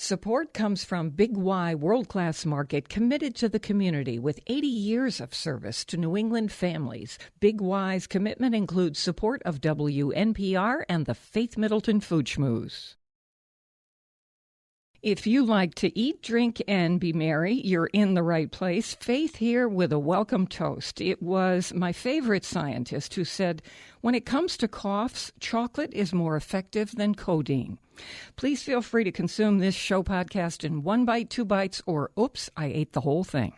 Support comes from Big Y World Class Market, committed to the community with 80 years of service to New England families. Big Y's commitment includes support of WNPR and the Faith Middleton Food Schmooze. If you like to eat, drink, and be merry, you're in the right place. Faith here with a welcome toast. It was my favorite scientist who said, when it comes to coughs, chocolate is more effective than codeine. Please feel free to consume this show podcast in 1 bite, 2 bites, or oops, I ate the whole thing.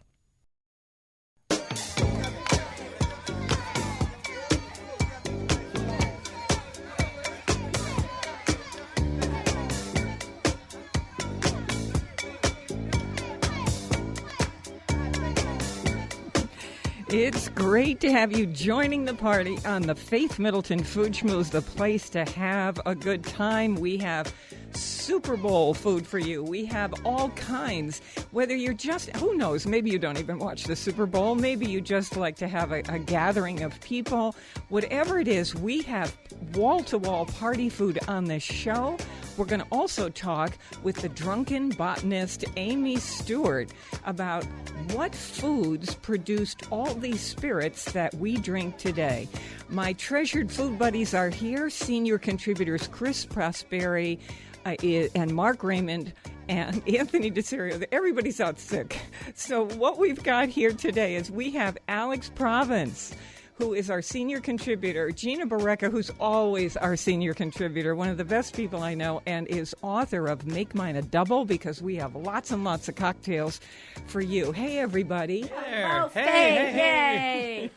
It's great to have you joining the party on the Faith Middleton Food Schmooze, the place to have a good time. We have Super Bowl food for you. We have all kinds. Whether you're just, who knows, maybe you don't even watch the Super Bowl. Maybe you just like to have a gathering of people. Whatever it is, we have wall-to-wall party food on this show. We're going to also talk with the Drunken Botanist, Amy Stewart, about what foods produced all these spirits that we drink today. My treasured food buddies are here, senior contributors Chris Prosperi and Mark Raymond and Anthony DeSerio. Everybody's out sick. So what we've got here today is we have Alex Province, who is our senior contributor, Gina Barreca, who's always our senior contributor, one of the best people I know, and is author of Make Mine a Double, because we have lots and lots of cocktails for you. Hey, everybody. There. Hey.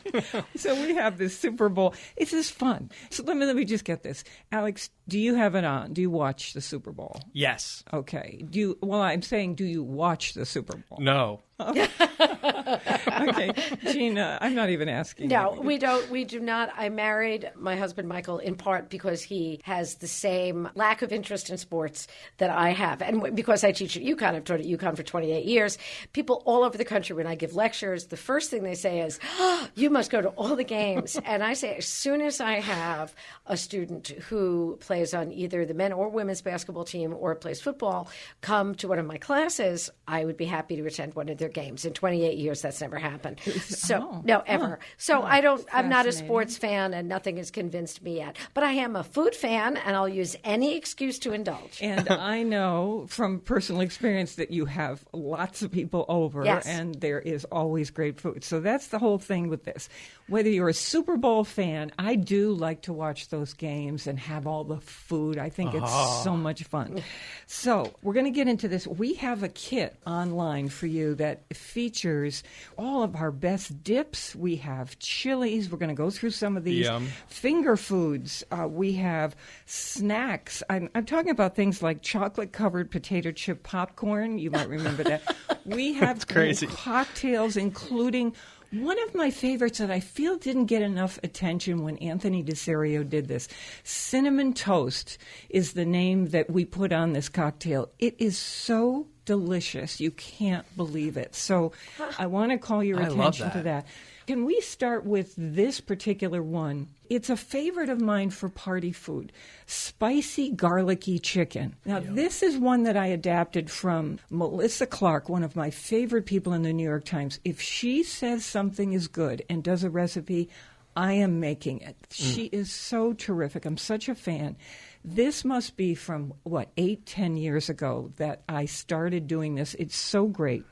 So we have this Super Bowl. It's just fun. So let me just get this. Alex, do you have it on? Do you watch the Super Bowl? Yes. Okay. I'm saying, do you watch the Super Bowl? No. Okay, Gina, I'm not even asking. No, we don't. We do not. I married my husband, Michael, in part because he has the same lack of interest in sports that I have. And because I teach at UConn, I've taught at UConn for 28 years. People all over the country, when I give lectures, the first thing they say is, oh, you must go to all the games. And I say, as soon as I have a student who plays on either the men or women's basketball team or plays football come to one of my classes, I would be happy to attend one of their games. In 28 years, that's never happened. So no, ever. So I'm not a sports fan, and nothing has convinced me yet. But I am a food fan, and I'll use any excuse to indulge. And I know from personal experience that you have lots of people over, yes, and there is always great food. So that's the whole thing with this. Whether you're a Super Bowl fan, I do like to watch those games and have all the food. I think it's so much fun. So we're going to get into this. We have a kit online for you that features all of our best dips. We have chilies. We're going to go through some of these finger foods. We have snacks. I'm talking about things like chocolate-covered potato chip popcorn. You might remember that. We have crazy cocktails, including one of my favorites that I feel didn't get enough attention when Anthony DeSerio did this. Cinnamon Toast is the name that we put on this cocktail. It is so delicious. You can't believe it. So I want to call your attention to that. Can we start with this particular one? It's a favorite of mine for party food, spicy garlicky chicken. Now, this is one that I adapted from Melissa Clark, one of my favorite people in the New York Times. If she says something is good and does a recipe, I am making it. She is so terrific. I'm such a fan. This must be from, 8-10 years ago that I started doing this. It's so great.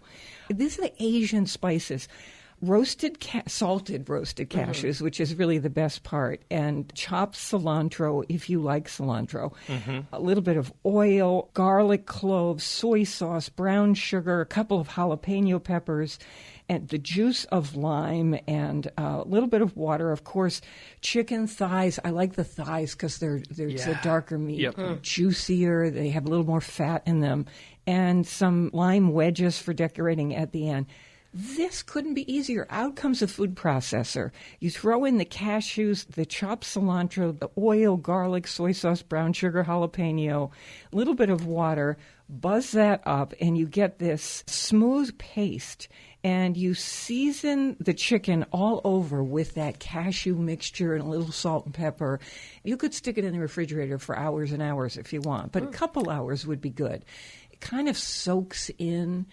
This is the Asian spices. Salted roasted cashews, which is really the best part, and chopped cilantro, if you like cilantro, a little bit of oil, garlic cloves, soy sauce, brown sugar, a couple of jalapeno peppers, and the juice of lime, and a little bit of water. Of course, chicken thighs. I like the thighs because it's a darker meat, juicier. They have a little more fat in them, and some lime wedges for decorating at the end. This couldn't be easier. Out comes a food processor. You throw in the cashews, the chopped cilantro, the oil, garlic, soy sauce, brown sugar, jalapeno, a little bit of water, buzz that up, and you get this smooth paste. And you season the chicken all over with that cashew mixture and a little salt and pepper. You could stick it in the refrigerator for hours and hours if you want, but a couple hours would be good. kind of soaks in.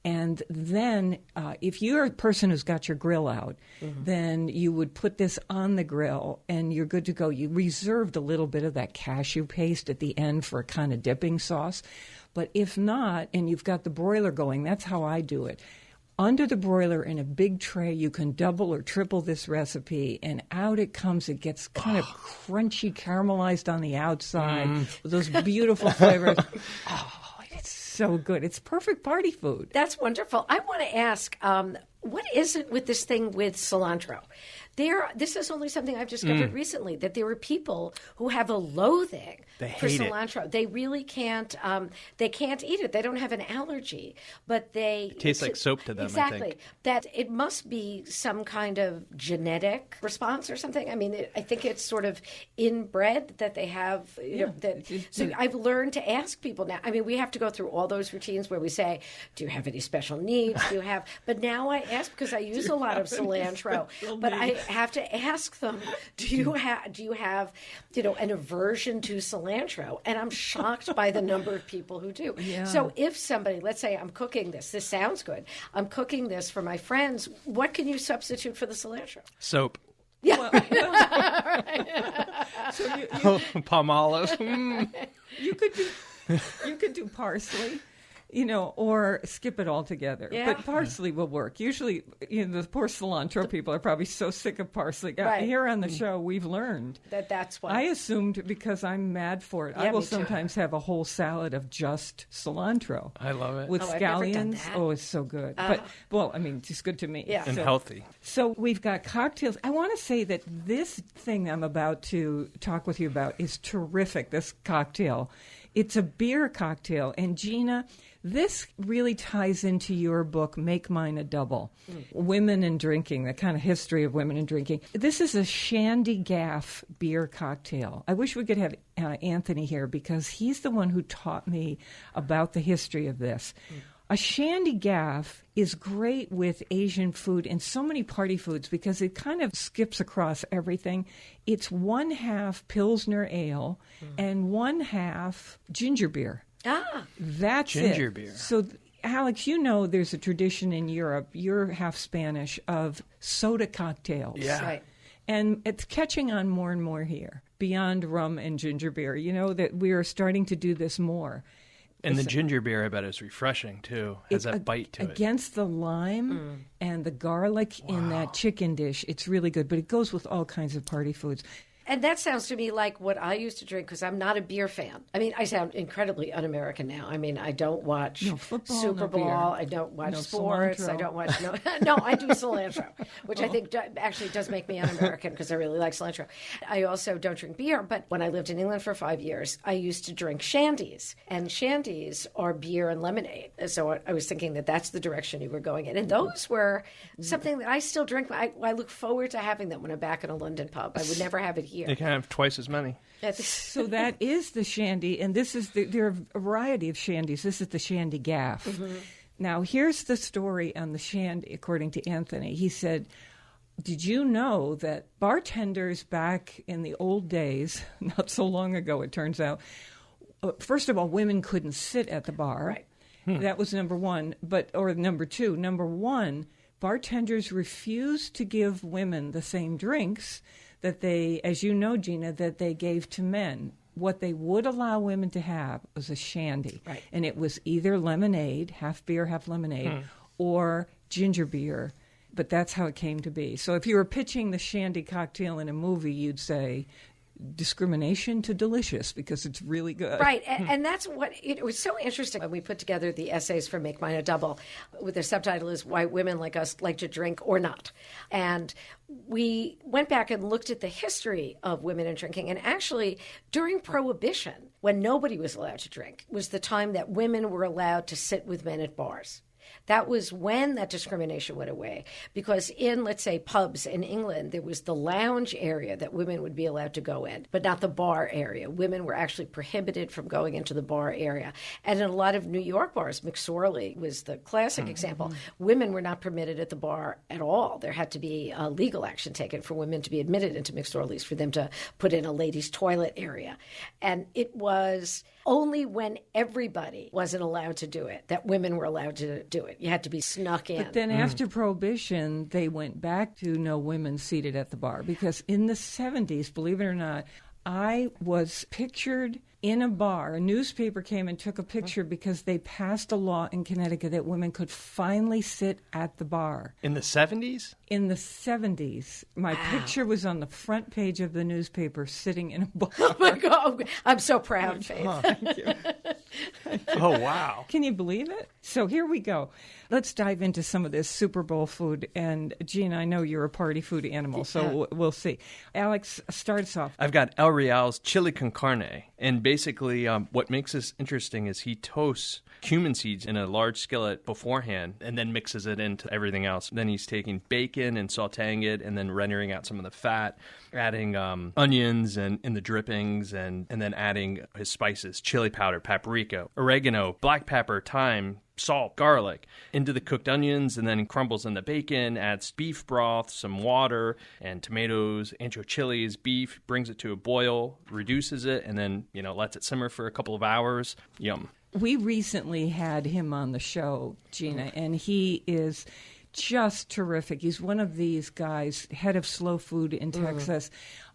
And then if you're a person who's got your grill out, then you would put this on the grill and you're good to go. You reserved a little bit of that cashew paste at the end for a kind of dipping sauce. But if not, and you've got the broiler going, that's how I do it. Under the broiler in a big tray, you can double or triple this recipe, and out it comes. It gets kind of crunchy, caramelized on the outside with those beautiful flavors. It's so good. It's perfect party food. That's wonderful. I want to ask, what is it with this thing with cilantro? This is only something I've discovered recently, that there are people who have a loathing for cilantro. They really can't. They can't eat it. They don't have an allergy, but it tastes like soap to them. Exactly. I think. That it must be some kind of genetic response or something. I mean, I think it's sort of inbred that they have. So I've learned to ask people now. I mean, we have to go through all those routines where we say, "Do you have any special needs? Do you have?" But now I ask because I use a lot of cilantro, but I have to ask them, do you have an aversion to cilantro? And I'm shocked by the number of people who do. Yeah. So if somebody, let's say I'm cooking this sounds good, I'm cooking this for my friends, what can you substitute for the cilantro? Soap. Yeah. So Palm olive. you could do parsley. Or skip it altogether. Yeah. But parsley will work. Usually, the poor cilantro people are probably so sick of parsley. Right. Here on the show, we've learned. That's why. I assumed because I'm mad for it. Yeah, I will me too. sometimes have a whole salad of just cilantro. I love it. With I've never done scallions. that. Oh, it's so good. It's good to me. Yeah. And healthy. So we've got cocktails. I want to say that this thing I'm about to talk with you about is terrific, this cocktail. It's a beer cocktail. And Gina, this really ties into your book, Make Mine a Double, Women and Drinking, the kind of history of women and drinking. This is a shandy gaff beer cocktail. I wish we could have Anthony here because he's the one who taught me about the history of this. A shandy gaff is great with Asian food and so many party foods because it kind of skips across everything. It's 1/2 Pilsner ale and 1/2 ginger beer. That's ginger it. beer. So, Alex, there's a tradition in Europe, you're half Spanish, of soda cocktails. Yeah. Right. And it's catching on more and more here, beyond rum and ginger beer. That we are starting to do this more. And the ginger beer, I bet, is refreshing, too. Has that bite to it. Against the lime and the garlic in that chicken dish, it's really good. But it goes with all kinds of party foods. And that sounds to me like what I used to drink because I'm not a beer fan. I mean, I sound incredibly un-American now. I mean, I don't watch football, Super Bowl. beer. I don't watch sports. Cilantro. I don't watch no. I do cilantro, which I think actually does make me un-American because I really like cilantro. I also don't drink beer, but when I lived in England for 5 years, I used to drink shandies, and shandies are beer and lemonade. So I was thinking that that's the direction you were going in, and those were something that I still drink. I look forward to having them when I'm back in a London pub. I would never have it here. You can have twice as many. So that is the shandy, and there are a variety of shandies. This is the shandy gaff. Now, here's the story on the shandy, according to Anthony. He said, did you know that bartenders back in the old days, not so long ago it turns out, first of all, women couldn't sit at the bar. Right. That was number one. Or number two. Number one, bartenders refused to give women the same drinks that they, as you know, Gina, that they gave to men. What they would allow women to have was a shandy. Right. And it was either lemonade, half beer, half lemonade, or ginger beer. But that's how it came to be. So if you were pitching the shandy cocktail in a movie, you'd say discrimination to delicious because it's really good. Right, and that's what it was so interesting when we put together the essays for Make Mine a Double, with their subtitle is Why Women Like Us Like to Drink or Not. And we went back and looked at the history of women and drinking, and actually during Prohibition, when nobody was allowed to drink, was the time that women were allowed to sit with men at bars. That was when that discrimination went away, because in, let's say, pubs in England, there was the lounge area that women would be allowed to go in, but not the bar area. Women were actually prohibited from going into the bar area. And in a lot of New York bars, McSorley was the classic example, women were not permitted at the bar at all. There had to be legal action taken for women to be admitted into McSorley's, for them to put in a ladies' toilet area. And it was only when everybody wasn't allowed to do it, that women were allowed to do it. You had to be snuck in. But then after Prohibition, they went back to no women seated at the bar. Because in the 70s, believe it or not, I was pictured in a bar. A newspaper came and took a picture because they passed a law in Connecticut that women could finally sit at the bar. In the 70s? In the 70s. My picture was on the front page of the newspaper sitting in a bar. Oh, my God. I'm so proud, Faith. Thank you. Oh, wow. Can you believe it? So here we go. Let's dive into some of this Super Bowl food. And, Gina, I know you're a party food animal, so we'll see. Alex, start us off. I've got El Real's chili con carne. And basically, what makes this interesting is he toasts cumin seeds in a large skillet beforehand and then mixes it into everything else. Then he's taking bacon and sauteing it and then rendering out some of the fat, adding onions and in the drippings and then adding his spices, chili powder, paprika, oregano, black pepper, thyme, salt, garlic into the cooked onions, and then he crumbles in the bacon, adds beef broth, some water, and tomatoes, ancho chilies, beef, brings it to a boil, reduces it, and then, lets it simmer for a couple of hours. Yum. We recently had him on the show, Gina, and he is just terrific. He's one of these guys, head of slow food in Texas,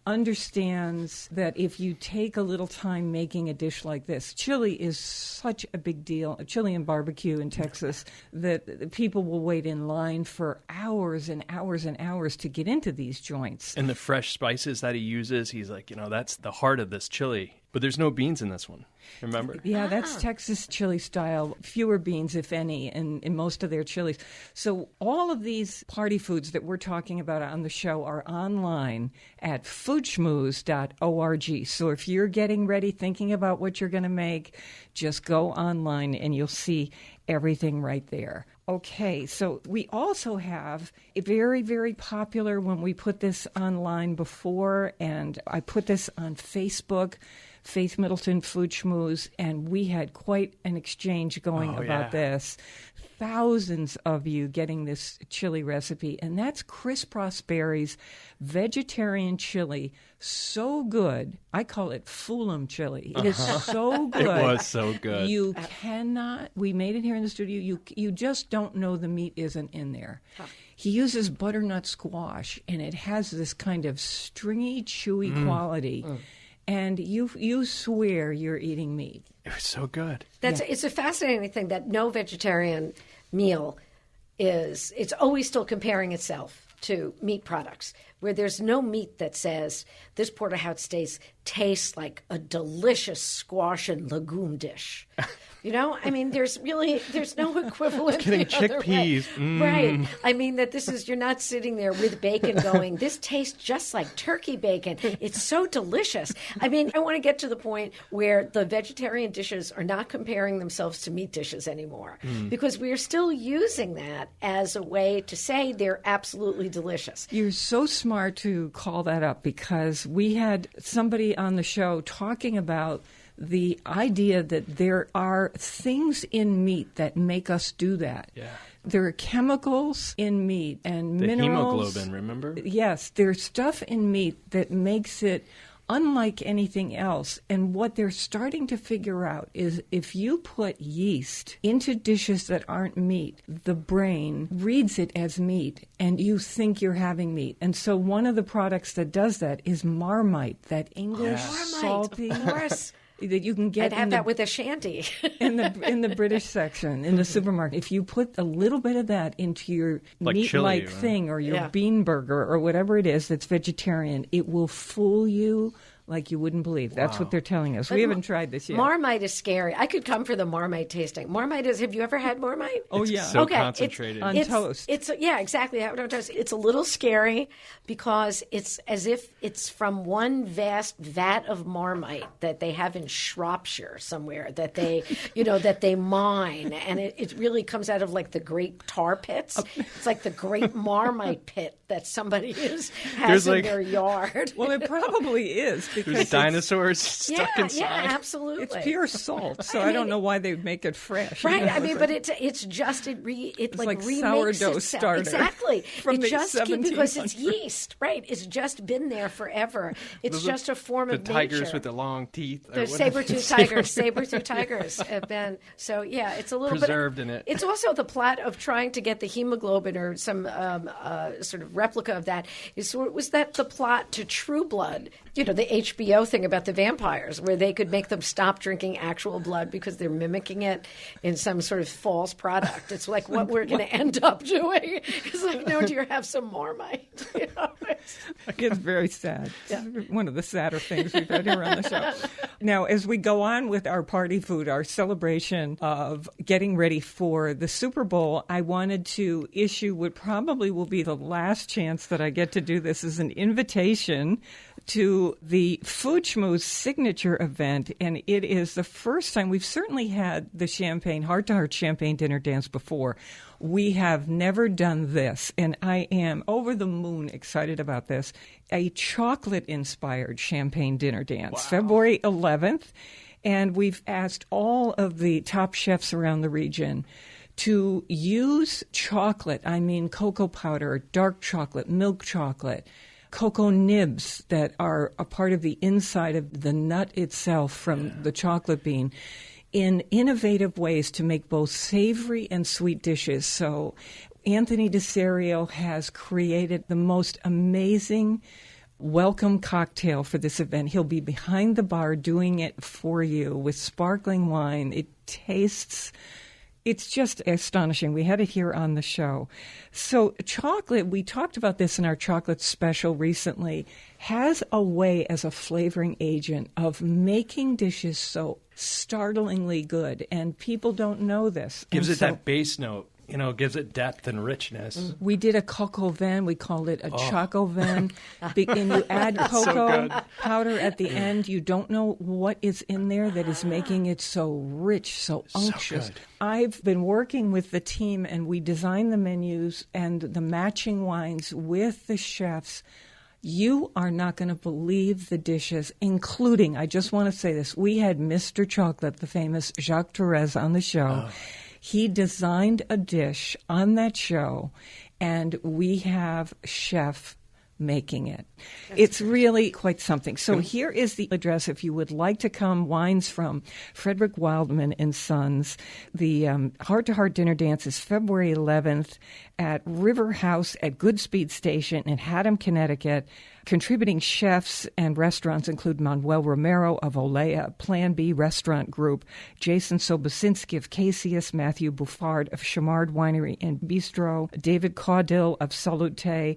understands that if you take a little time making a dish like this, chili is such a big deal, chili and barbecue in Texas, that people will wait in line for hours and hours and hours to get into these joints. And the fresh spices that he uses, he's like, that's the heart of this chili. But there's no beans in this one, remember? Yeah, that's Texas chili style. Fewer beans, if any, in most of their chilies. So all of these party foods that we're talking about on the show are online at foodschmooze.org. So if you're getting ready, thinking about what you're going to make, just go online and you'll see everything right there. Okay, so we also have a very, very popular when we put this online before, and I put this on Facebook, Faith Middleton Food Schmooze, and we had quite an exchange going about this. Thousands of you getting this chili recipe, and that's Chris Prosperi's vegetarian chili. So good. I call it Fool'em chili. It is so good. It was so good. You cannot, we made it here in the studio, you just don't know the meat isn't in there. He uses butternut squash, and it has this kind of stringy, chewy quality. And you swear you're eating meat. It was so good. It's a fascinating thing that no vegetarian meal it's always still comparing itself to meat products, where there's no meat that says this porterhouse steak tastes like a delicious squash and legume dish. There's no equivalent. Getting chickpeas. Right. You're not sitting there with bacon going, this tastes just like turkey bacon. It's so delicious. I want to get to the point where the vegetarian dishes are not comparing themselves to meat dishes anymore, because we are still using that as a way to say they're absolutely delicious. You're so smart to call that up, because we had somebody on the show talking about the idea that there are things in meat that make us do that. Yeah. There are chemicals in meat and the minerals. Hemoglobin, remember? Yes, there's stuff in meat that makes it unlike anything else. And what they're starting to figure out is if you put yeast into dishes that aren't meat, the brain reads it as meat, and you think you're having meat. And so one of the products that does that is Marmite, that English salty. Of course. That you can get. I'd have that with a shandy. in the British section in the supermarket. If you put a little bit of that into your meat-like thing or your bean burger or whatever it is that's vegetarian, it will fool you like you wouldn't believe. That's what they're telling us. We haven't tried this yet. Marmite is scary. I could come for the Marmite tasting. Have you ever had Marmite? Oh, yeah. So concentrated. On toast. Exactly. On toast. It's a little scary because it's as if it's from one vast vat of Marmite that they have in Shropshire somewhere that they, that they mine. And it really comes out of like the great tar pits. It's like the great Marmite pit that somebody has in their yard. Well, it probably is. There's dinosaurs stuck inside. Yeah, absolutely. It's pure salt, so I don't know why they would make it fresh. Right. You know, I mean, but it's just it like remakes sourdough itself. starter Exactly. from it the just because it's 1700s. yeast. Right. It's just been there forever. It's just a form The of tigers nature. with the long teeth. The saber-tooth tigers have been so. Yeah, it's a little preserved bit in it. It's also the plot of trying to get the hemoglobin or some sort of replica of that. Was that the plot to True Blood? You know, the HBO thing about the vampires, where they could make them stop drinking actual blood because they're mimicking it in some sort of false product. It's like what we're going to end up doing. It's like, no, dear, have some Marmite. You know? It's very sad. Yeah. One of the sadder things we've had here on the show. Now, as we go on with our party food, our celebration of getting ready for the Super Bowl, I wanted to issue what probably will be the last chance that I get to do this as an invitation to the Food Schmooze signature event, and it is the first time. We've certainly had the champagne, heart-to-heart champagne dinner dance before. We have never done this, and I am over the moon excited about this. A chocolate-inspired champagne dinner dance, February 11th, and we've asked all of the top chefs around the region to use chocolate, I mean cocoa powder, dark chocolate, milk chocolate, cocoa nibs that are a part of the inside of the nut itself from the chocolate bean, in innovative ways to make both savory and sweet dishes. So Anthony DeSerio has created the most amazing welcome cocktail for this event. He'll be behind the bar doing it for you with sparkling wine. It tastes... It's just astonishing. We had it here on the show. So chocolate, we talked about this in our chocolate special recently, has a way as a flavoring agent of making dishes so startlingly good. And people don't know this. Gives And it so that base note. You know, gives it depth and richness. we did a cocoa vin. We called it a choco vin. And you add cocoa powder at the end. You don't know what is in there that is making it so rich, so unctuous. good. I've been working with the team, and we designed the menus and the matching wines with the chefs. You are not going to believe the dishes, including, I just want to say this, we had Mr. Chocolate, the famous Jacques Therese, on the show. He designed a dish on that show, and we have chef making it. It's really quite something. So here is the address if you would like to come. Wines from Frederick Wildman and Sons. The Heart to Heart dinner dance is February 11th at River House at Goodspeed Station in Haddam, Connecticut. Contributing chefs and restaurants include Manuel Romero of Olea, Plan B Restaurant Group, Jason Sobosinski of Casius, Matthew Buffard of Chamard Winery and Bistro, David Caudill of Salute,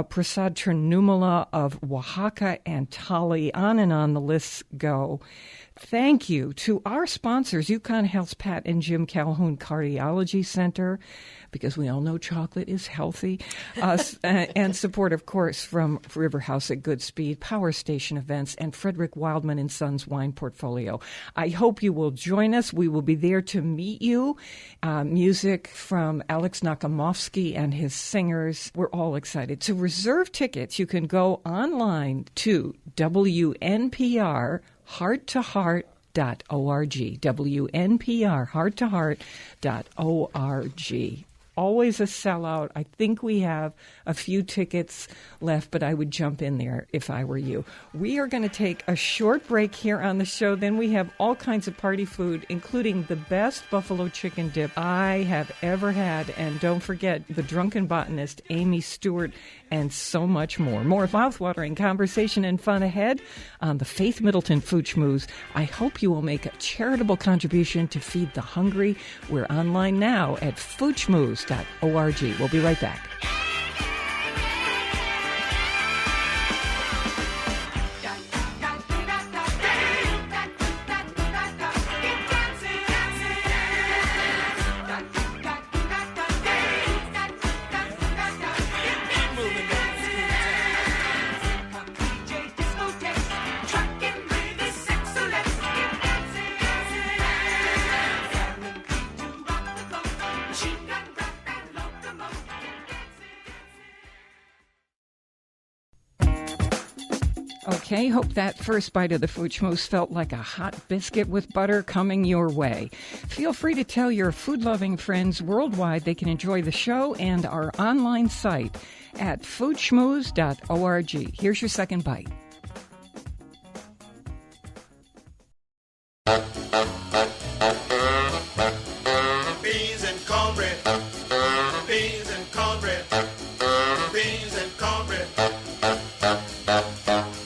Prasad Chernumala of Oaxaca and Tali. On and on the lists go. Thank you to our sponsors, Yukon Health's Pat and Jim Calhoun Cardiology Center, because we all know chocolate is healthy, and support, of course, from River House at Goodspeed, Power Station Events, and Frederick Wildman and Sons Wine Portfolio. I hope you will join us. We will be there to meet you. Music from Alex Nakamovsky and his singers. We're all excited. To reserve tickets, you can go online to WNPR hearttoheart.org, WNPR hearttoheart.org. Always a sellout. I think we have a few tickets left, but I would jump in there if I were you. We are going to take a short break here on the show. Then we have all kinds of party food, including the best buffalo chicken dip I have ever had. And don't forget the Drunken Botanist, Amy Stewart, and so much more. More mouthwatering conversation and fun ahead on the Faith Middleton Food Schmooze. I hope you will make a charitable contribution to feed the hungry. We're online now at foodschmooze.org. We'll be right back. Okay, hope that first bite of the food schmooze felt like a hot biscuit with butter coming your way. Feel free to tell your food-loving friends worldwide they can enjoy the show and our online site at foodschmooze.org. Here's your second bite. Beans and cornbread. Beans and cornbread. Beans and cornbread.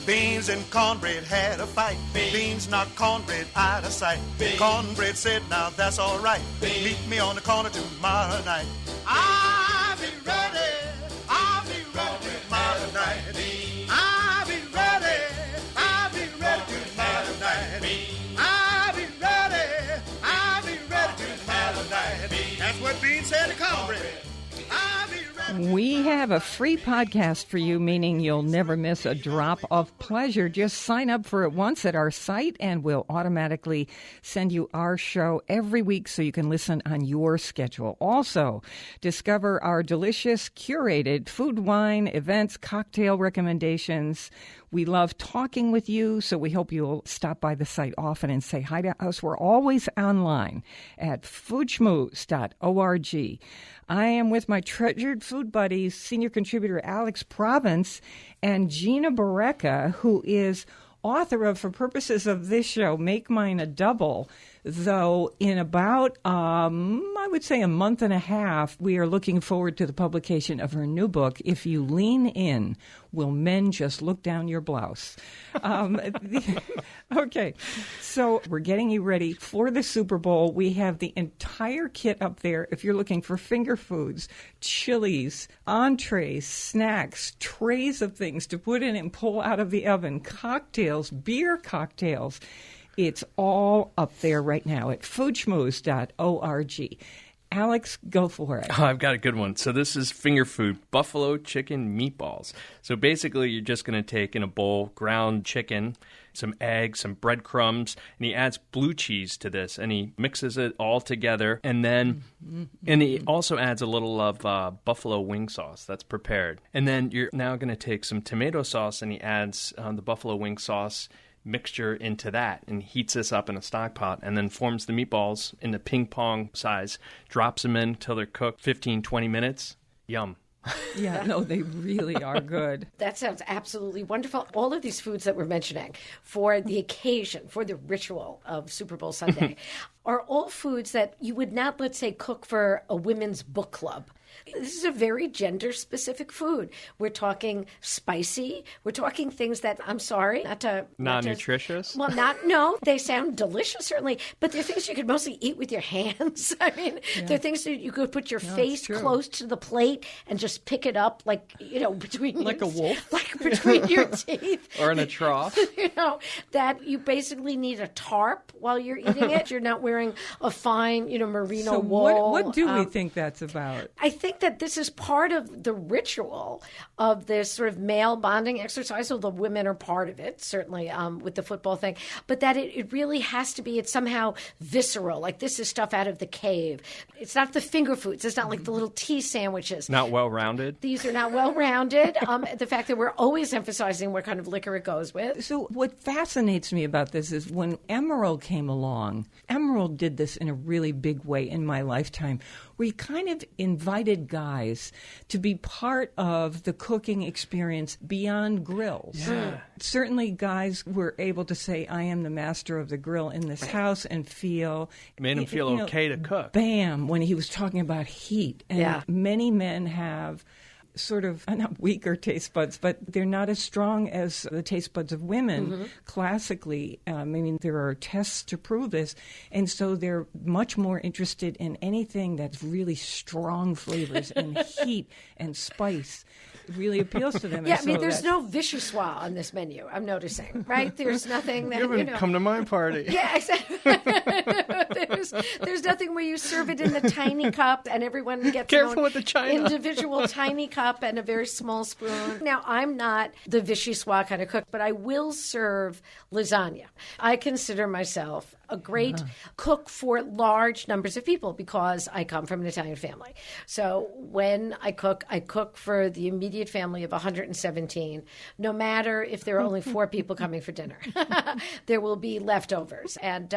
Beans and cornbread had a fight. Beans knocked cornbread out of sight. Cornbread said, now that's all right. Meet me on the corner tomorrow night. I'll be ready. I'll be ready tomorrow night. I'll be ready. I'll be ready tomorrow night. I'll be ready. I'll be ready tomorrow night. That's what Beans said to cornbread. I'll be ready. We have a free podcast for you, meaning you'll never miss a drop of pleasure. Just sign up for it once at our site, and we'll automatically send you our show every week so you can listen on your schedule. Also, discover our delicious, curated food, wine, events, cocktail recommendations. We love talking with you, so we hope you'll stop by the site often and say hi to us. We're always online at foodschmooze.org. I am with my treasured food buddies, senior contributor Alex Province and Gina Barreca, who is author of, for purposes of this show, Make Mine a Double. Though in about, I would say a month and a half, we are looking forward to the publication of her new book, If You Lean In, Will Men Just Look Down Your Blouse? Okay, so we're getting you ready for the Super Bowl. We have the entire kit up there if you're looking for finger foods, chilies, entrees, snacks, trays of things to put in and pull out of the oven, cocktails, beer cocktails. It's all up there right now at foodschmooze.org. Alex, go for it. Oh, I've got a good one. So this is finger food, buffalo chicken meatballs. So basically you're just going to take in a bowl ground chicken, some eggs, some breadcrumbs, and he adds blue cheese to this, and he mixes it all together, and then and he also adds a little of buffalo wing sauce that's prepared. And then you're now going to take some tomato sauce, and he adds the buffalo wing sauce mixture into that and heats this up in a stock pot and then forms the meatballs in the ping pong size, drops them in till they're cooked 15-20 minutes. Yum. Yeah, no, they really are good. That sounds absolutely wonderful. All of these foods that we're mentioning for the occasion, for the ritual of Super Bowl Sunday, are all foods that you would not, let's say, cook for a women's book club. This is a very gender-specific food. We're talking spicy. We're talking things that, I'm sorry, Not nutritious? No, they sound delicious, certainly, but they're things you could mostly eat with your hands. I mean, they're things that you could put your face close to the plate and just pick it up between like a wolf? Like between your teeth. Or in a trough. That you basically need a tarp while you're eating it. You're not wearing a fine, merino wool. What do we think that's about? I think that this is part of the ritual of this sort of male bonding exercise. So the women are part of it, certainly with the football thing. But that it really has to be, it's somehow visceral. Like this is stuff out of the cave. It's not the finger foods. It's not like the little tea sandwiches. Not well-rounded? These are not well-rounded. The fact that we're always emphasizing what kind of liquor it goes with. So what fascinates me about this is when Emerald came along, Emerald did this in a really big way in my lifetime, where he kind of invited guys to be part of the cooking experience beyond grills. Yeah. Certainly guys were able to say, I am the master of the grill in this house, and feel... Made him feel okay to cook. Bam, when he was talking about heat. And many men have sort of, not weaker taste buds, but they're not as strong as the taste buds of women classically. There are tests to prove this. And so they're much more interested in anything that's really strong flavors and heat and spice. It really appeals to them. Yeah, there's no vichyssoise on this menu, I'm noticing, right? There's nothing that, You haven't come to my party. Yeah, exactly. there's nothing where you serve it in the tiny cup and everyone gets Careful with the china. Individual tiny cup and a very small spoon. Now, I'm not the vichyssoise kind of cook, but I will serve lasagna. I consider myself a great cook for large numbers of people because I come from an Italian family. So when I cook for the immediate immediate family of 117. No matter if there are only 4 people coming for dinner, there will be leftovers. And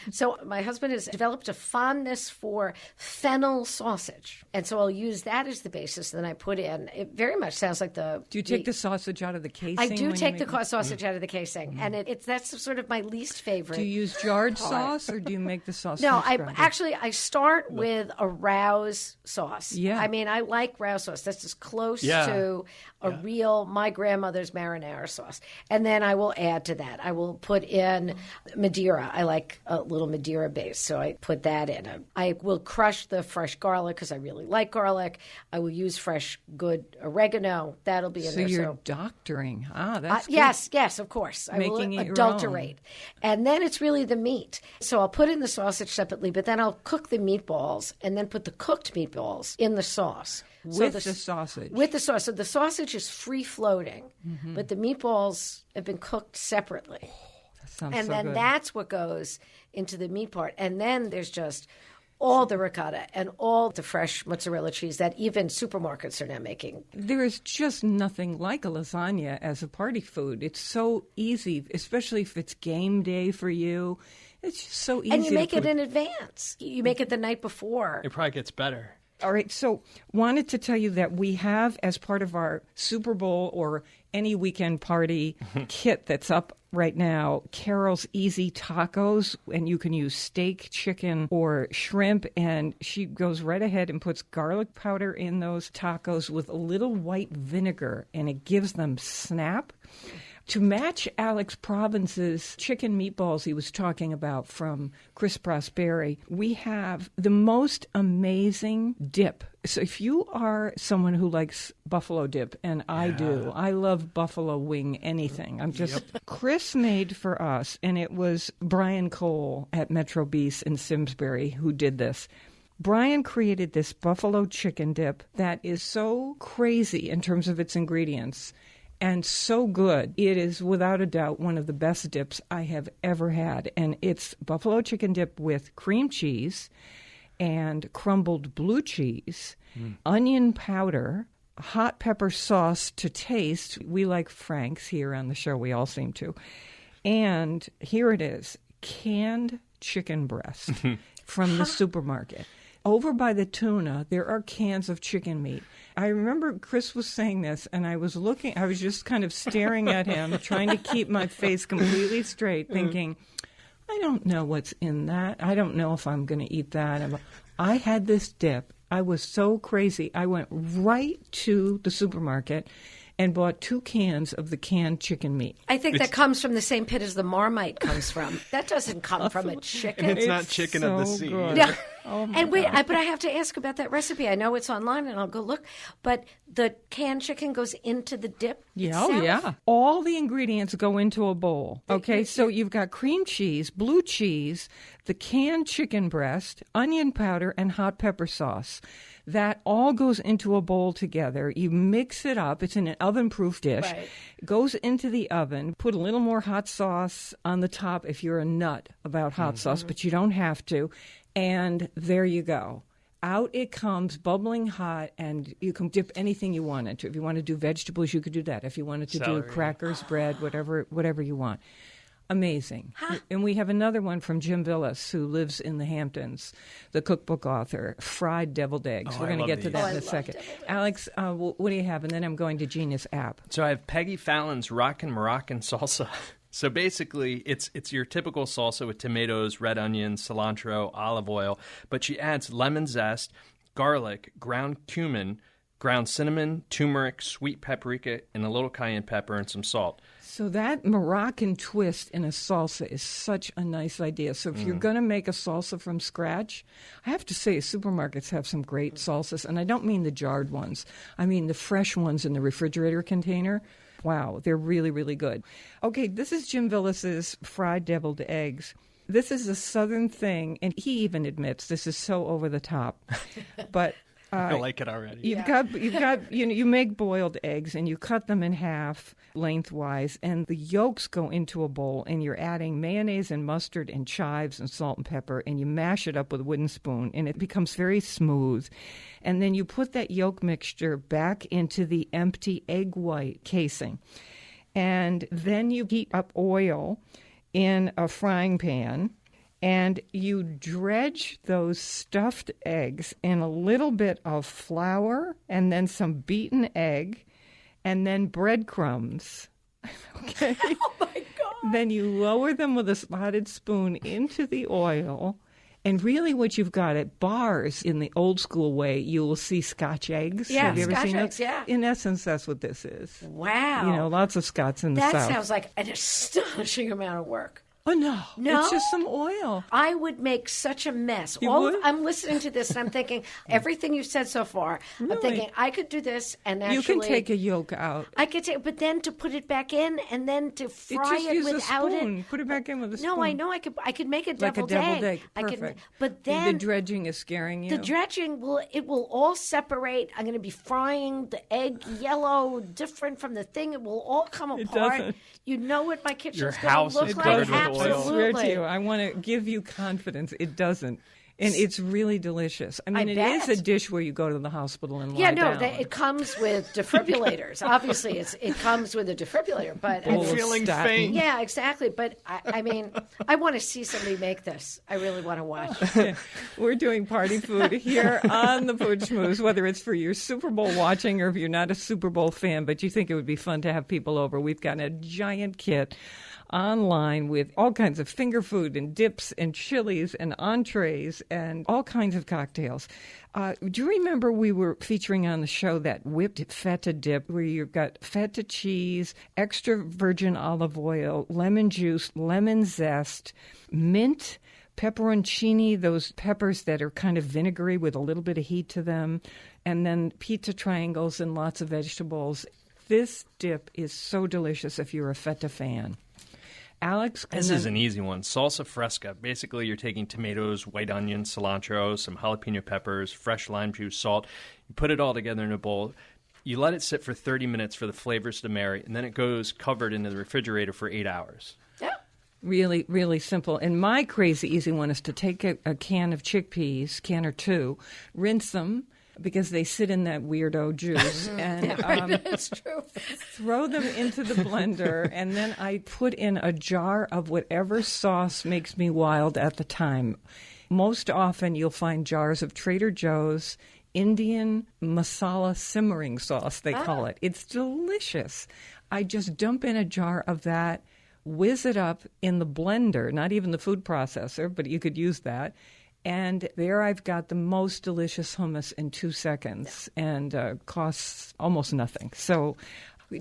so my husband has developed a fondness for fennel sausage. And so I'll use that as the basis. Then I put in, it very much sounds like the... Do you take the sausage out of the casing? I do take the sausage out of the casing. And that's sort of my least favorite. Do you use jarred sauce or do you make the sauce? No, I start with a Rouse sauce. Yeah. I mean, I like Rouse sauce. That's as close to a real, my grandmother's marinara sauce. And then I will add to that. I will put in Madeira. I like a little Madeira base, so I put that in. I will crush the fresh garlic because I really like garlic. I will use fresh, good oregano. That'll be in there. So you're doctoring. That's good. Yes, of course. Making I will it adulterate. And then it's really the meat. So I'll put in the sausage separately, but then I'll cook the meatballs and then put the cooked meatballs in the sauce. With the sausage. With the sauce. So the sausage is free-floating, but the meatballs have been cooked separately. That sounds and so then good. that's what goes into the meat part. And then there's just all the ricotta and all the fresh mozzarella cheese that even supermarkets are now making. There is just nothing like a lasagna as a party food. It's so easy, especially if it's game day for you. It's just so easy. And you make it in advance. You make it the night before. It probably gets better. All right, so wanted to tell you that we have, as part of our Super Bowl or any weekend party kit that's up right now, Carol's Easy Tacos, and you can use steak, chicken, or shrimp, and she goes right ahead and puts garlic powder in those tacos with a little white vinegar, and it gives them snap. To match Alex Provence's chicken meatballs he was talking about from Chris Prosperi, we have the most amazing dip. So if you are someone who likes buffalo dip, and I do, I love buffalo wing anything. Chris made for us, and it was Brian Cole at Metro Beast in Simsbury who did this. Brian created this buffalo chicken dip that is so crazy in terms of its ingredients. And so good. It is without a doubt one of the best dips I have ever had. And it's buffalo chicken dip with cream cheese and crumbled blue cheese, onion powder, hot pepper sauce to taste. We like Frank's here on the show. We all seem to. And here it is, canned chicken breast from the supermarket. Over by the tuna, there are cans of chicken meat. I remember Chris was saying this, and I was just kind of staring at him, trying to keep my face completely straight, thinking, I don't know what's in that. I don't know if I'm going to eat that. I had this dip. I was so crazy. I went right to the supermarket and bought 2 cans of the canned chicken meat. I think that comes from the same pit as the Marmite comes from. That doesn't come from a chicken. And it's not chicken of the sea. Good. Yeah. Oh and wait, but I have to ask about that recipe. I know it's online, and I'll go look. But the canned chicken goes into the dip itself? Oh, yeah. All the ingredients go into a bowl. Okay, so you've got cream cheese, blue cheese, the canned chicken breast, onion powder, and hot pepper sauce. That all goes into a bowl together. You mix it up. It's in an oven-proof dish. Right. It goes into the oven. Put a little more hot sauce on the top if you're a nut about hot sauce, but you don't have to. And there you go. Out it comes, bubbling hot, and you can dip anything you want into. If you want to do vegetables, you could do that. If you wanted to do crackers, bread, whatever you want. Amazing. And we have another one from Jim Villas, who lives in the Hamptons, the cookbook author, fried deviled eggs. We're going to get to that in a second. Alex, what do you have? And then I'm going to Gina's app. So I have Peggy Fallon's Rockin' Moroccan salsa. So basically, it's your typical salsa with tomatoes, red onions, cilantro, olive oil, but she adds lemon zest, garlic, ground cumin, ground cinnamon, turmeric, sweet paprika, and a little cayenne pepper and some salt. So that Moroccan twist in a salsa is such a nice idea. So if you're going to make a salsa from scratch, I have to say supermarkets have some great salsas, and I don't mean the jarred ones. I mean the fresh ones in the refrigerator container. Wow, they're really, really good. Okay, this is Jim Villas's fried deviled eggs. This is a Southern thing, and he even admits this is so over the top. But I like it already. You've got you make boiled eggs and you cut them in half lengthwise, and the yolks go into a bowl, and you're adding mayonnaise and mustard and chives and salt and pepper, and you mash it up with a wooden spoon, and it becomes very smooth. And then you put that yolk mixture back into the empty egg white casing, and then you heat up oil in a frying pan. And you dredge those stuffed eggs in a little bit of flour and then some beaten egg and then breadcrumbs. Okay? Oh, my God. Then you lower them with a spotted spoon into the oil. And really what you've got at bars in the old school way, you will see Scotch eggs. Yeah, Have you ever Scotch seen eggs, that? yeah. In essence, that's what this is. Wow. You know, lots of Scots in the that South. sounds like an astonishing amount of work. Oh, no. No? It's just some oil. I would make such a mess. You would? I'm listening to this and I'm thinking, everything you've said so far, Really? I'm thinking I could do this and actually... You can take a yolk out. I could take, but then to put it back in and then to fry just it use without a spoon. it. Put it back in with a spoon. No, I know I could make a deviled egg. I could, Perfect. but The then dredging is scaring you. the dredging will all separate. I'm going to be frying the egg yellow, different from the thing. It will all come apart. doesn't. You know what my kitchen's Your going house to look is like? covered with oil. I swear Absolutely. to you, I want to give you confidence. It doesn't. And it's really delicious. I mean, I it bet. is a dish where you go to the hospital and Yeah, lie no, down. it comes with defibrillators. Obviously, it comes with a defibrillator, but Bowl of feeling statin. faint. yeah, exactly. But I mean, I want to see somebody make this. I really want to watch. We're doing party food here on the Food Schmooze, whether it's for your Super Bowl watching or if you're not a Super Bowl fan, but you think it would be fun to have people over. We've got a giant kit online with all kinds of finger food and dips and chilies and entrees and all kinds of cocktails. Do you remember we were featuring on the show that whipped feta dip where you've got feta cheese, extra virgin olive oil, lemon juice, lemon zest, mint, pepperoncini, those peppers that are kind of vinegary with a little bit of heat to them, and then pizza triangles and lots of vegetables. This dip is so delicious if you're a feta fan. Alex? This is an easy one. Salsa fresca. Basically, you're taking tomatoes, white onion, cilantro, some jalapeno peppers, fresh lime juice, salt. You put it all together in a bowl. You let it sit for 30 minutes for the flavors to marry, and then it goes covered into the refrigerator for 8 hours. Yeah. Really, really simple. And my crazy easy one is to take a can of chickpeas, can or two, rinse them, because they sit in that weirdo juice, and That's true. throw them into the blender, and then I put in a jar of whatever sauce makes me wild at the time. Most often you'll find jars of Trader Joe's Indian masala simmering sauce, they call it. It's delicious. I just dump in a jar of that, whiz it up in the blender, not even the food processor, but you could use that. And there I've got the most delicious hummus in 2 seconds, and costs almost nothing. So,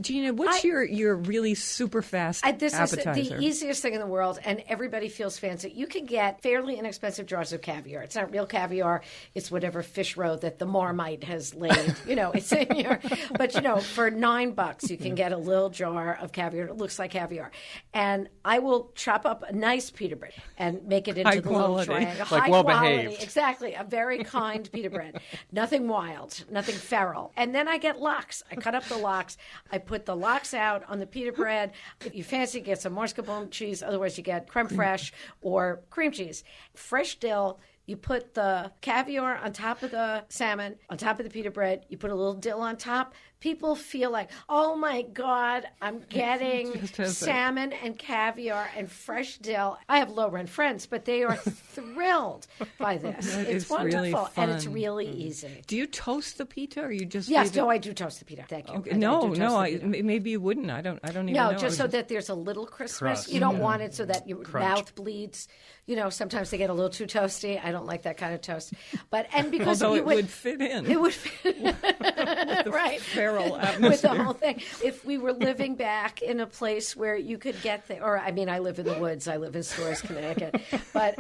Gina, what's your really super fast This appetizer? is the easiest thing in the world, and everybody feels fancy. You can get fairly inexpensive jars of caviar. It's not real caviar. It's whatever fish roe that the Marmite has laid. It's in your... But, for $9, you can get a little jar of caviar. It looks like caviar. And I will chop up a nice pita bread and make it into High the little quality. triangle. Like High well-behaved. quality. Exactly. A very kind pita bread. Nothing wild. Nothing feral. And then I get lox. I cut up the lox. I put the lox out on the pita bread. If you fancy, get some mascarpone cheese. Otherwise, you get creme fraiche or cream cheese. Fresh dill. You put the caviar on top of the salmon, on top of the pita bread. You put a little dill on top. People feel like, oh, my God, I'm getting salmon and caviar and fresh dill. I have low-rent friends, but they are thrilled by this. That It's is really wonderful, and it's fun. really easy. Do you toast the pita, or you just Yes, leave it? no, I do toast the pita. Thank you. Okay. I do toast the pita. Maybe you wouldn't. I don't even No, know. just so that there's a little crispness. Crust. You don't want it so that your Crunch. mouth bleeds. Sometimes they get a little too toasty. I don't like that kind of toast. And because Although you it would fit in. it would fit right feral with atmosphere. the whole thing. If we were living back in a place where you could get I live in the woods. I live in Storrs, Connecticut, but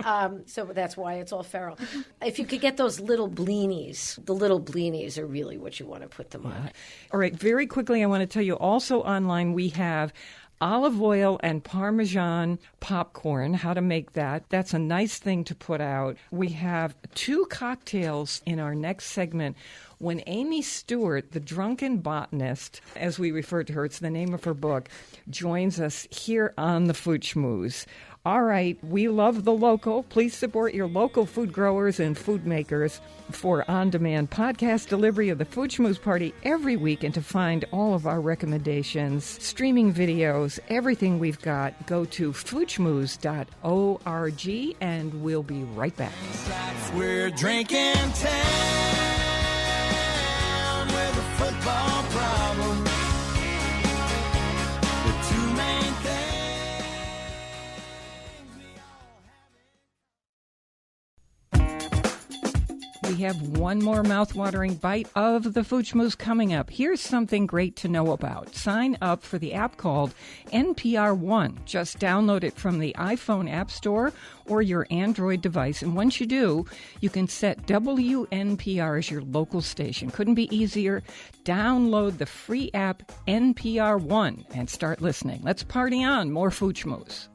so that's why it's all feral. If you could get those little blinis, the little blinis are really what you want to put them on. All right, very quickly, I want to tell you also online we have olive oil and Parmesan popcorn, how to make that. That's a nice thing to put out. We have 2 cocktails in our next segment. When Amy Stewart, the Drunken Botanist, as we refer to her, it's the name of her book, joins us here on the Food Schmooze. All right, we love the local. Please support your local food growers and food makers for on-demand podcast delivery of the Food Schmooze Party every week. And to find all of our recommendations, streaming videos, everything we've got, go to foodschmooze.org, and we'll be right back. We're drinking town with a football problem. The 2 main things. We have one more mouth-watering bite of the Food Schmooze coming up. Here's something great to know about. Sign up for the app called NPR One. Just download it from the iPhone App Store or your Android device. And once you do, you can set WNPR as your local station. Couldn't be easier. Download the free app NPR One and start listening. Let's party on. More Food Schmooze.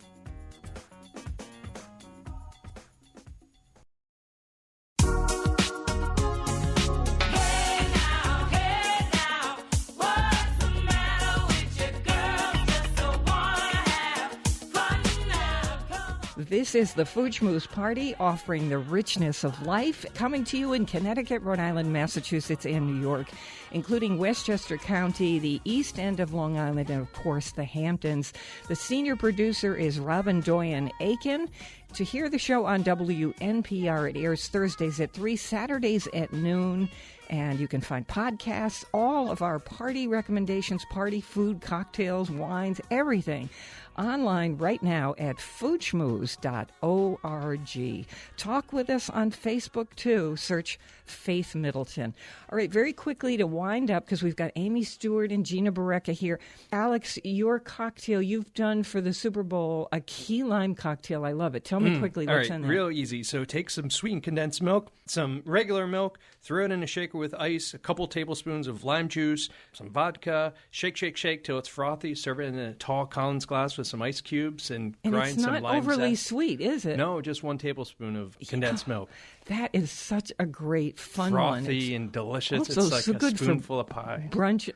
This is the Food Schmooze Party, offering the richness of life, coming to you in Connecticut, Rhode Island, Massachusetts, and New York, including Westchester County, the East End of Long Island, and, of course, the Hamptons. The senior producer is Robin Doyen-Aiken. To hear the show on WNPR, it airs Thursdays at 3, Saturdays at noon. And you can find podcasts, all of our party recommendations, party food, cocktails, wines, everything online right now at foodschmooze.org. Talk with us on Facebook, too. Search Faith Middleton. All right, very quickly to wind up, because we've got Amy Stewart and Gina Barreca here. Alex, your cocktail you've done for the Super Bowl, a key lime cocktail. I love it. Tell me quickly what's in there. Real easy. So take some sweetened condensed milk, some regular milk, throw it in a shaker with ice, a couple tablespoons of lime juice, some vodka, shake till it's frothy, serve it in a tall Collins glass with some ice cubes, and grind some lime zest. And it's not overly sweet, is it? No, just 1 tablespoon of condensed milk. That is such a great, fun one. Frothy and delicious. Also, it's like so a good spoonful of pie. Brunch.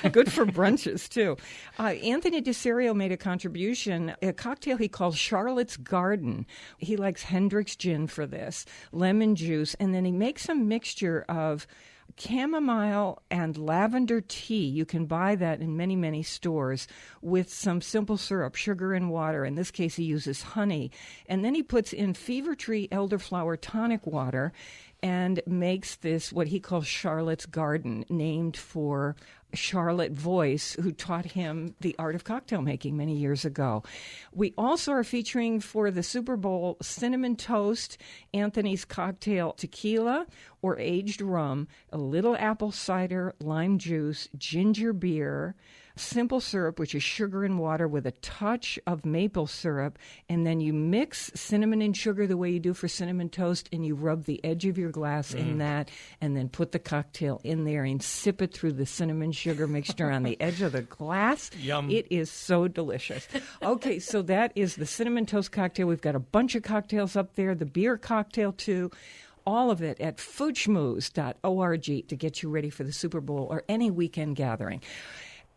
Good for brunches, too. Anthony DeSerio made a contribution, a cocktail he calls Charlotte's Garden. He likes Hendrick's gin for this, lemon juice, and then he makes a mixture of chamomile and lavender tea. You can buy that in many, many stores with some simple syrup, sugar and water. In this case, he uses honey. And then he puts in fever tree elderflower tonic water and makes this what he calls Charlotte's Garden, named for Charlotte Voice, who taught him the art of cocktail making many years ago. We also are featuring for the Super Bowl Cinnamon Toast, Anthony's Cocktail Tequila or Aged Rum, a little apple cider, lime juice, ginger beer, simple syrup, which is sugar and water with a touch of maple syrup, and then you mix cinnamon and sugar the way you do for cinnamon toast, and you rub the edge of your glass in that, and then put the cocktail in there and sip it through the cinnamon sugar mixture on the edge of the glass. Yum. It is so delicious. Okay, so that is the cinnamon toast cocktail. We've got a bunch of cocktails up there, the beer cocktail too. All of it at foodschmooze.org to get you ready for the Super Bowl or any weekend gathering.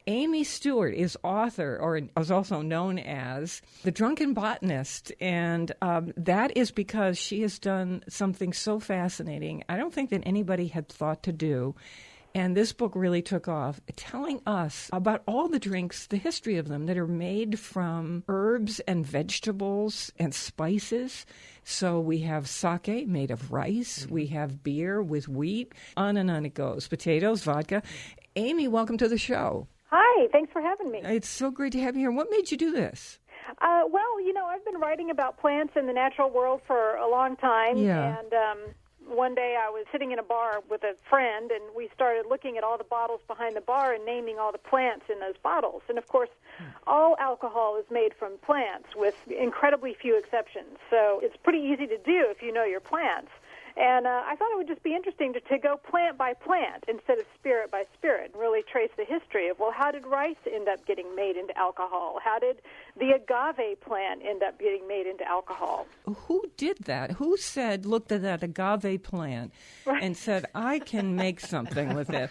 Amy Stewart is author, or is also known as the Drunken Botanist, and that is because she has done something so fascinating I don't think that anybody had thought to do. And this book really took off, telling us about all the drinks, the history of them, that are made from herbs and vegetables and spices. So we have sake made of rice. We have beer with wheat. On and on it goes. Potatoes, vodka. Amy, welcome to the show. Hi, thanks for having me. It's so great to have you here. What made you do this? Well, you know, I've been writing about plants in the natural world for a long time. Yeah. And one day I was sitting in a bar with a friend, and we started looking at all the bottles behind the bar and naming all the plants in those bottles. And, of course, all alcohol is made from plants with incredibly few exceptions. So it's pretty easy to do if you know your plants. And I thought it would just be interesting to go plant by plant instead of spirit by spirit and really trace the history of, well, how did rice end up getting made into alcohol? How did the agave plant end up getting made into alcohol? Who did that? Who looked at that agave plant and said, I can make something with it?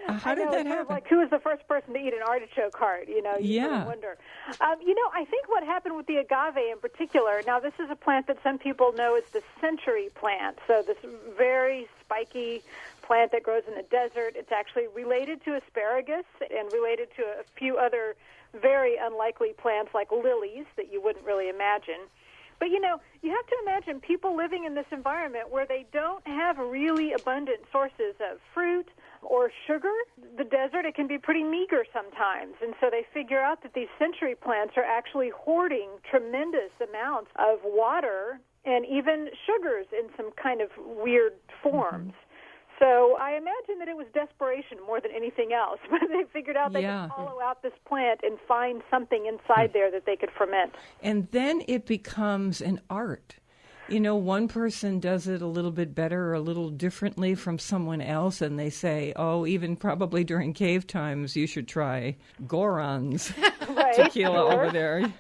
How did that happen? Like, who was the first person to eat an artichoke heart? You sort of wonder. I think what happened with the agave in particular, now this is a plant that some people know as the century plant, so this very spiky plant that grows in the desert. It's actually related to asparagus and related to a few other very unlikely plants like lilies that you wouldn't really imagine. But, you have to imagine people living in this environment where they don't have really abundant sources of fruit or sugar. The desert, it can be pretty meager sometimes. And so they figure out that these century plants are actually hoarding tremendous amounts of water and even sugars in some kind of weird forms. So I imagine that it was desperation more than anything else. But they figured out they could hollow out this plant and find something inside there that they could ferment. And then it becomes an art. One person does it a little bit better or a little differently from someone else, and they say, even probably during cave times, you should try Goron's tequila over there.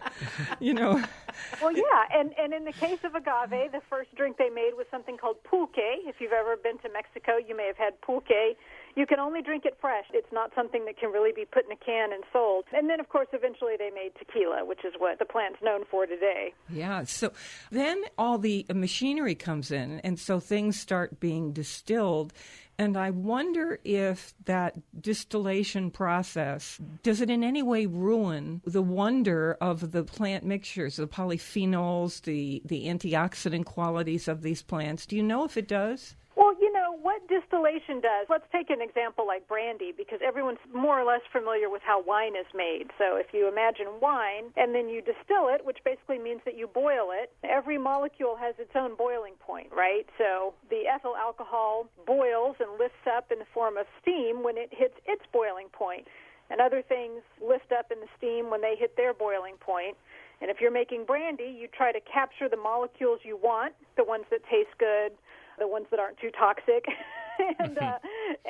Well, yeah, and in the case of agave, the first drink they made was something called pulque. If you've ever been to Mexico, you may have had pulque. You can only drink it fresh. It's not something that can really be put in a can and sold. And then, of course, eventually they made tequila, which is what the plant's known for today. Yeah, so then all the machinery comes in, and so things start being distilled. And I wonder if that distillation process, does it in any way ruin the wonder of the plant mixtures, the polyphenols, the antioxidant qualities of these plants? Do you know if it does? Well, what distillation does, let's take an example like brandy, because everyone's more or less familiar with how wine is made. So if you imagine wine and then you distill it, which basically means that you boil it, every molecule has its own boiling point, right? So the ethyl alcohol boils and lifts up in the form of steam when it hits its boiling point. And other things lift up in the steam when they hit their boiling point. And if you're making brandy, you try to capture the molecules you want, the ones that taste good, the ones that aren't too toxic, and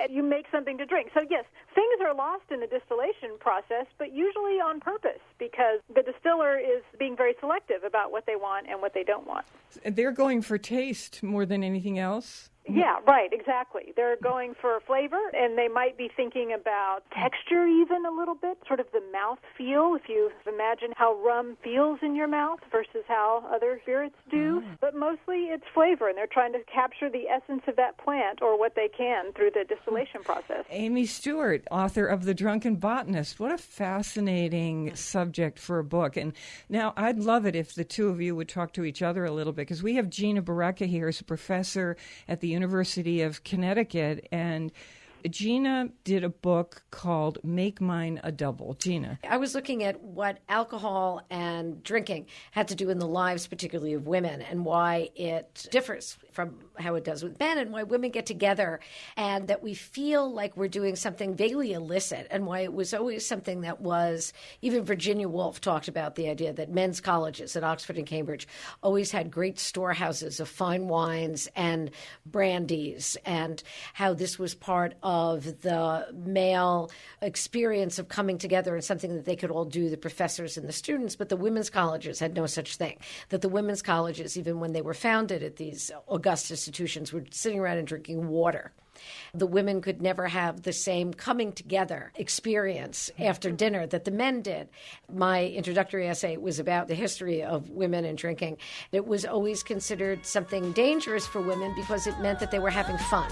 you make something to drink. So, yes, things are lost in the distillation process, but usually on purpose, because the distiller is being very selective about what they want and what they don't want. They're going for taste more than anything else? Yeah, right, exactly. They're going for flavor, and they might be thinking about texture even a little bit, sort of the mouth feel, if you imagine how rum feels in your mouth versus how other spirits do. But mostly it's flavor, and they're trying to capture the essence of that plant or what they can through the distillation process. Amy Stewart, author of The Drunken Botanist. What a fascinating subject for a book. And now I'd love it if the two of you would talk to each other a little bit, because we have Gina Barreca here as a professor at the University of Connecticut, and Gina did a book called Make Mine a Double. Gina. I was looking at what alcohol and drinking had to do in the lives, particularly of women, and why it differs from how it does with men, and why women get together and that we feel like we're doing something vaguely illicit, and why it was always something that was, even Virginia Woolf talked about the idea that men's colleges at Oxford and Cambridge always had great storehouses of fine wines and brandies, and how this was part of the male experience of coming together and something that they could all do, the professors and the students, but the women's colleges had no such thing. That the women's colleges, even when they were founded at these august institutions, were sitting around and drinking water. The women could never have the same coming together experience after dinner that the men did. My introductory essay was about the history of women and drinking. It was always considered something dangerous for women because it meant that they were having fun.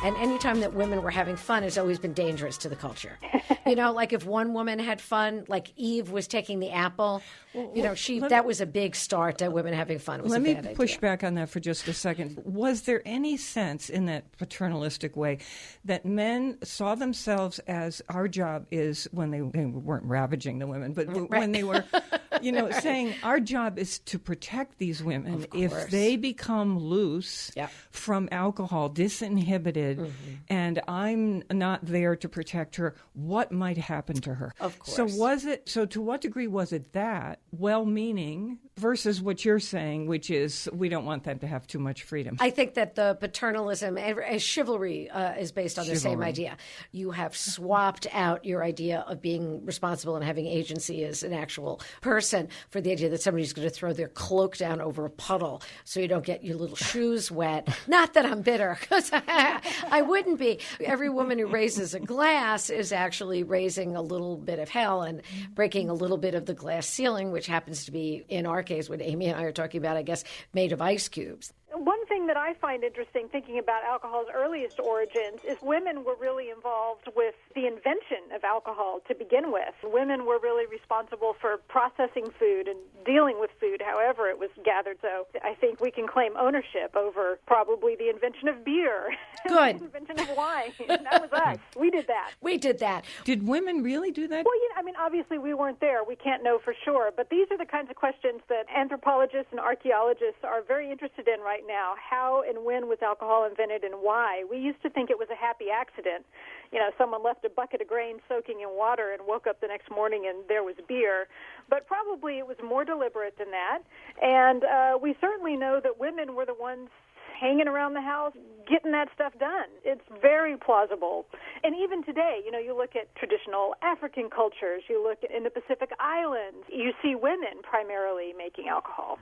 And any time that women were having fun has always been dangerous to the culture. Like if one woman had fun, like Eve was taking the apple, that was a big start to women having fun. It was let a me bad push idea. back on that for just a second. Was there any sense in that paternalistic way that men saw themselves as our job is, when they weren't ravaging the women, but when they were saying our job is to protect these women. If they become loose from alcohol, disinhibited, and I'm not there to protect her, what might happen to her? Of course. So to what degree was it that well-meaning versus what you're saying, which is we don't want them to have too much freedom? I think that the paternalism and chivalry is based on the same idea. You have swapped out your idea of being responsible and having agency as an actual person for the idea that somebody's going to throw their cloak down over a puddle so you don't get your little shoes wet. Not that I'm bitter, because I wouldn't be. Every woman who raises a glass is actually raising a little bit of hell and breaking a little bit of the glass ceiling, which happens to be, in our case, what Amy and I are talking about, I guess, made of ice cubes. One thing that I find interesting thinking about alcohol's earliest origins is women were really involved with the invention of alcohol to begin with. Women were really responsible for processing food and dealing with food however it was gathered. So I think we can claim ownership over probably the invention of beer. Good. The invention of wine. That was us. We did that. We did that. Did women really do that? Well, obviously we weren't there. We can't know for sure. But these are the kinds of questions that anthropologists and archaeologists are very interested in right now. How and when was alcohol invented and why? We used to think it was a happy accident. Someone left a bucket of grain soaking in water and woke up the next morning and there was beer. But probably it was more deliberate than that. And we certainly know that women were the ones hanging around the house, getting that stuff done. It's very plausible. And even today, you look at traditional African cultures, you look in the Pacific Islands, you see women primarily making alcohol.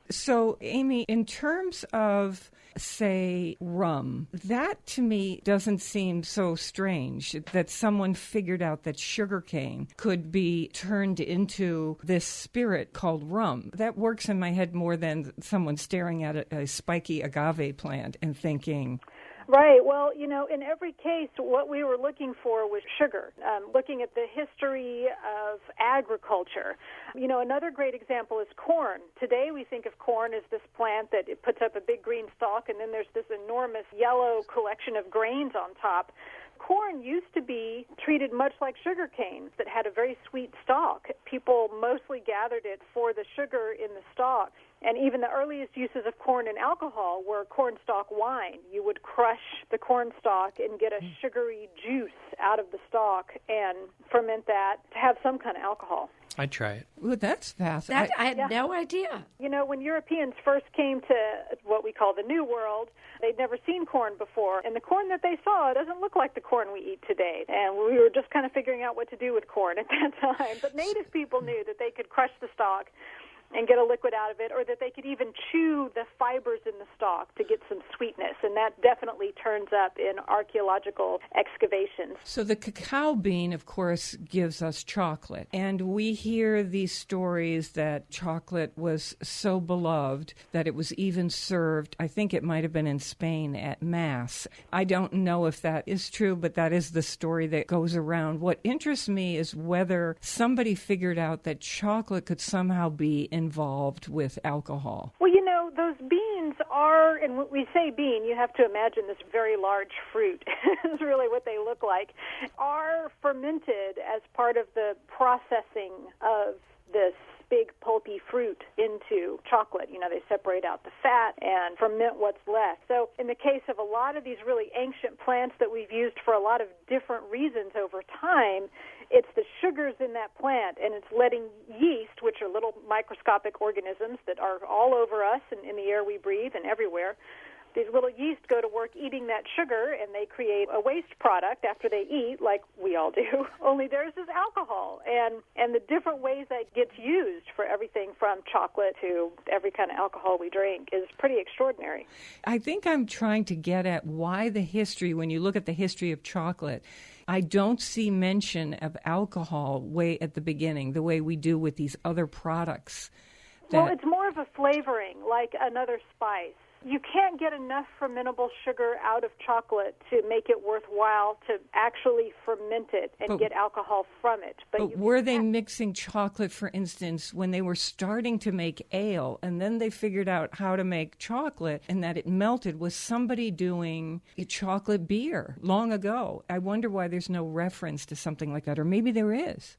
So, Amy, in terms of, say, rum, that to me doesn't seem so strange that someone figured out that sugarcane could be turned into this spirit called rum. That works in my head more than someone staring at a spiky agave plant and thinking... Right. Well, in every case, what we were looking for was sugar, looking at the history of agriculture. Another great example is corn. Today we think of corn as this plant that it puts up a big green stalk, and then there's this enormous yellow collection of grains on top. Corn used to be treated much like sugar cane that had a very sweet stalk. People mostly gathered it for the sugar in the stalk. And even the earliest uses of corn in alcohol were corn stalk wine. You would crush the corn stalk and get a sugary juice out of the stalk and ferment that to have some kind of alcohol. I'd try it. Well, that's fascinating. I had no idea. When Europeans first came to what we call the New World, they'd never seen corn before. And the corn that they saw doesn't look like the corn we eat today. And we were just kind of figuring out what to do with corn at that time. But native people knew that they could crush the stalk and get a liquid out of it, or that they could even chew the fibers in the stalk to get some sweetness, and that definitely turns up in archaeological excavations. So the cacao bean, of course, gives us chocolate, and we hear these stories that chocolate was so beloved that it was even served, I think it might have been in Spain, at Mass. I don't know if that is true, but that is the story that goes around. What interests me is whether somebody figured out that chocolate could somehow be involved with alcohol. Well, those beans are, and when we say bean, you have to imagine this very large fruit, is really what they look like, are fermented as part of the processing of this big pulpy fruit into chocolate. They separate out the fat and ferment what's left. So in the case of a lot of these really ancient plants that we've used for a lot of different reasons over time, it's the sugars in that plant, and it's letting yeast, which are little microscopic organisms that are all over us and in the air we breathe and everywhere, these little yeast go to work eating that sugar, and they create a waste product after they eat, like we all do, only theirs is alcohol. And the different ways that gets used for everything from chocolate to every kind of alcohol we drink is pretty extraordinary. I think I'm trying to get at why the history, when you look at the history of chocolate, I don't see mention of alcohol way at the beginning, the way we do with these other products. Well, it's more of a flavoring, like another spice. You can't get enough fermentable sugar out of chocolate to make it worthwhile to actually ferment it and get alcohol from it. But were they mixing chocolate, for instance, when they were starting to make ale, and then they figured out how to make chocolate and that it melted? Was somebody doing a chocolate beer long ago? I wonder why there's no reference to something like that, or maybe there is.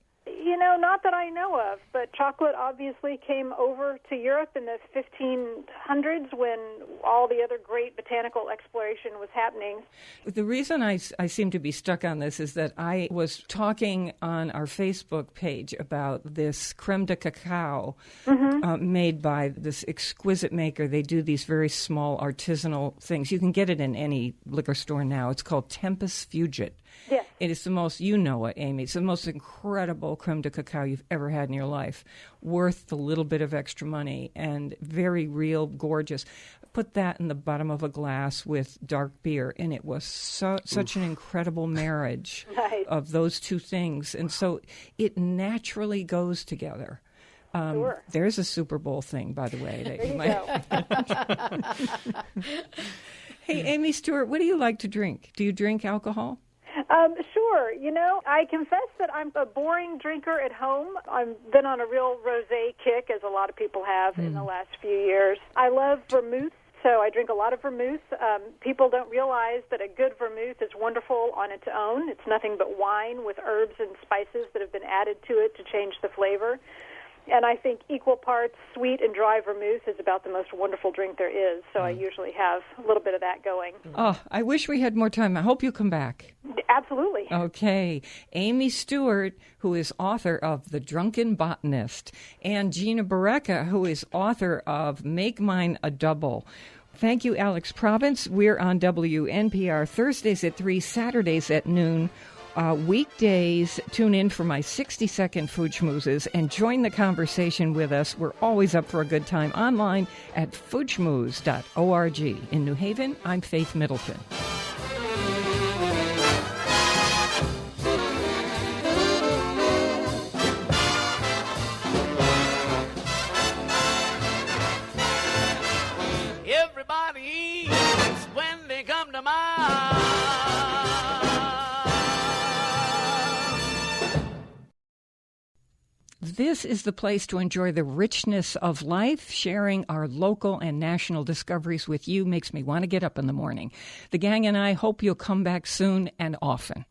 Not that I know of, but chocolate obviously came over to Europe in the 1500s when all the other great botanical exploration was happening. The reason I seem to be stuck on this is that I was talking on our Facebook page about this creme de cacao made by this exquisite maker. They do these very small artisanal things. You can get it in any liquor store now. It's called Tempus Fugit. Yes. It is the most, you know it, Amy, it's the most incredible creme de cacao you've ever had in your life. Worth the little bit of extra money and very real, gorgeous. Put that in the bottom of a glass with dark beer, and it was such an incredible marriage of those two things. And so it naturally goes together. Sure. There's a Super Bowl thing, by the way. That There you go. Hey, Amy Stewart, what do you like to drink? Do you drink alcohol? Sure. I confess that I'm a boring drinker at home. I've been on a real rosé kick, as a lot of people have in the last few years. I love vermouth, so I drink a lot of vermouth. People don't realize that a good vermouth is wonderful on its own. It's nothing but wine with herbs and spices that have been added to it to change the flavor. And I think equal parts sweet and dry vermouth is about the most wonderful drink there is. So I usually have a little bit of that going. Oh, I wish we had more time. I hope you come back. Absolutely. Okay. Amy Stewart, who is author of The Drunken Botanist, and Gina Barreca, who is author of Make Mine a Double. Thank you, Alex Province. We're on WNPR Thursdays at 3, Saturdays at noon. Weekdays, tune in for my 60-second food schmoozes and join the conversation with us. We're always up for a good time online at foodschmooze.org. In New Haven, I'm Faith Middleton. Everybody eats when they come to mind. This is the place to enjoy the richness of life. Sharing our local and national discoveries with you makes me want to get up in the morning. The gang and I hope you'll come back soon and often.